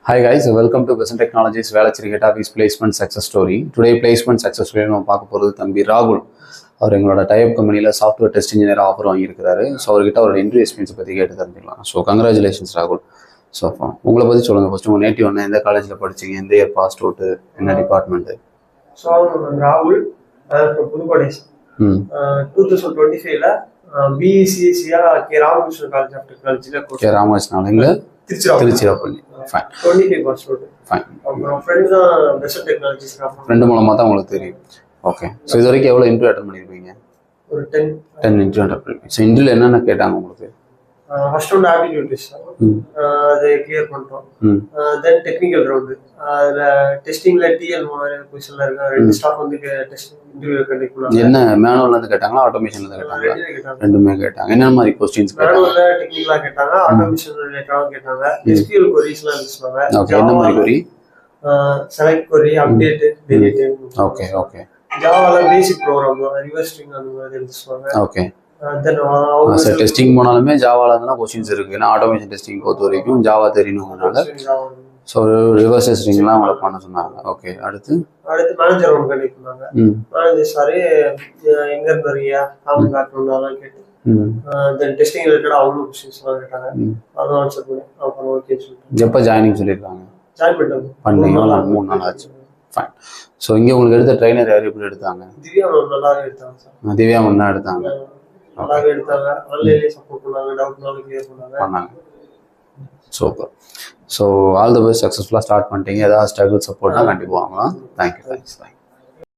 Hi guys, welcome to Besant Technologies Velachiri Database Placement Success Story. Today placement success story நம்ம பார்க்க போகிறது தம்பி ராகுல். அவர் எங்களோட டைப் கம்பெனியில் சாஃப்ட்வேர் டெஸ்ட் இன்ஜினியர் ஆஃபர் வாங்கியிருக்காரு. ஸோ அவர்கிட்ட அவரோட இன்டர்வியூ எக்ஸ்பீரியன்ஸ் பற்றி கேட்டு தெரிஞ்சுக்கலாம். ஸோ கங்க்ராச்சுலேஷன்ஸ் ராகுல். ஸோ உங்களை பற்றி சொல்லுங்கள். ஃபஸ்ட்டு உங்கள் நேட்டிவ் என்ன, எந்த காலேஜில் படிச்சிங்க, எந்த இயர் பாஸ் அவுட்டு, என்ன டிபார்ட்மெண்ட்டு? ஸோ ராகுல் புதுக்கோட்டை 2025ல பிஇசிசியா கே ராமகிருஷ்ணன் காலேஜ் ஆஃப் டெக்னாலஜியில் கே ராமகிருஷ்ணன் இங்கே Tiruchirappalli. Fine. 25 pass out. Fine. அப்புறம் ஃப்ரெண்ட் தான் பெஸ்ட் டெக்னாலஜிஸ் ஃப்ரெண்டு மூலமாக தான் உங்களுக்கு தெரியும். ஓகே. ஸோ இது வரைக்கும் எவ்வளோ இன்டர்வியூ அட்டன் பண்ணியிருப்பீங்க? ஒரு 10 இன்டர்வியூ அட்டன் பண்ணிருப்பீங்க. ஸோ இன்டர்வியூ என்னென்ன கேட்டாங்க உங்களுக்கு? ஃபர்ஸ்ட் ரவுண்ட் ஆப்டிடியூட் டெஸ்ட், அதை கிளியர் பண்ணிட்டோம். தென் டெக்னிக்கல் ரவுண்டு, அதில் டெஸ்டிங்கில் டிஎல் பொசிஷனில் இருக்க 2 ஸ்டாஃப் வந்து டெஸ்ட் இன்டர்வியூ கண்டக்ட் பண்ணாங்க. என்ன மேனுவல்லேருந்து கேட்டாங்களா, ஆட்டோமேஷன்லேருந்து கேட்டாங்களா? ரெண்டுமே கேட்டாங்க. என்ன மாதிரி கொஸ்டின்ஸ் கேட்டாங்க? மேனுவலில் டெக்னிக்கலாக கேட்டாங்க, ஆட்டோமேஷன் ரிலேட்டடாக கேட்டாங்க, எஸ்கியூஎல் கொரிஸ்லாம் சொன்னாங்க. ஓகே. என்ன மாதிரி query? Select query, update, delete. Okay okay. ஜாவாவில் பேசிக் ப்ரோக்ராம், ரிவர்ஸ் ஸ்ட்ரிங் அந்த மாதிரி எழுதுவாங்க. ஓகே. சார் டெஸ்டிங் போனாலுமே ஜாவால தான் கொஸ்டின்ஸ் இருக்கு. ஏன்னா ஆட்டோமேஷன் டெஸ்டிங் பொறுத்த வரைக்கும் ஜாவா தெரியணுங்கிறதுனால ஸோ ரிவர்ஸ் டெஸ்டிங்லாம் அவங்களை பண்ண சொன்னாங்க. ஓகே. அடுத்து மேனேஜர் ஒன்று கண்டிப்பாக பண்ணாங்க. மேனேஜர் சாரு எங்க இருந்து வரீங்க, காமன் பேக்ரவுண்ட் அதெல்லாம் கேட்டு தென் டெஸ்டிங் ரிலேட்டடாக அவங்களும் கொஸ்டின்ஸ்லாம் கேட்டாங்க. அதுவும் ஆன்சர் பண்ணி அப்புறம் ஓகே சொல்லிட்டு. எப்போ ஜாயினிங் சொல்லியிருக்காங்க? ஜாயின் பண்ணிட்டாங்க. பண்ணீங்களா? 3 நாள் ஆச்சு. ஃபைன். ஸோ இங்கே உங்களுக்கு எடுத்த ட்ரைனர் யார் எப்படி எடுத்தாங்க? திவ்யா நல்லாவே எடுத்தாங்க சார். திவ்யா தான் எடுத்தாங்க. நல்லாவே எடுத்தாங்க. ஆன்லைன்லேயே சப்போர்ட் பண்ணாங்க, டவுட்னாலும் கிளியர் பண்ணாங்க. Super. So all the best. சக்ஸஸ்ஃபுல்லாக ஸ்டார்ட் பண்ணிட்டீங்க. ஏதாவது ஸ்ட்ரகிள் சப்போர்ட்னா கண்டிப்பாக வாங்கலாம். தேங்க்யூ.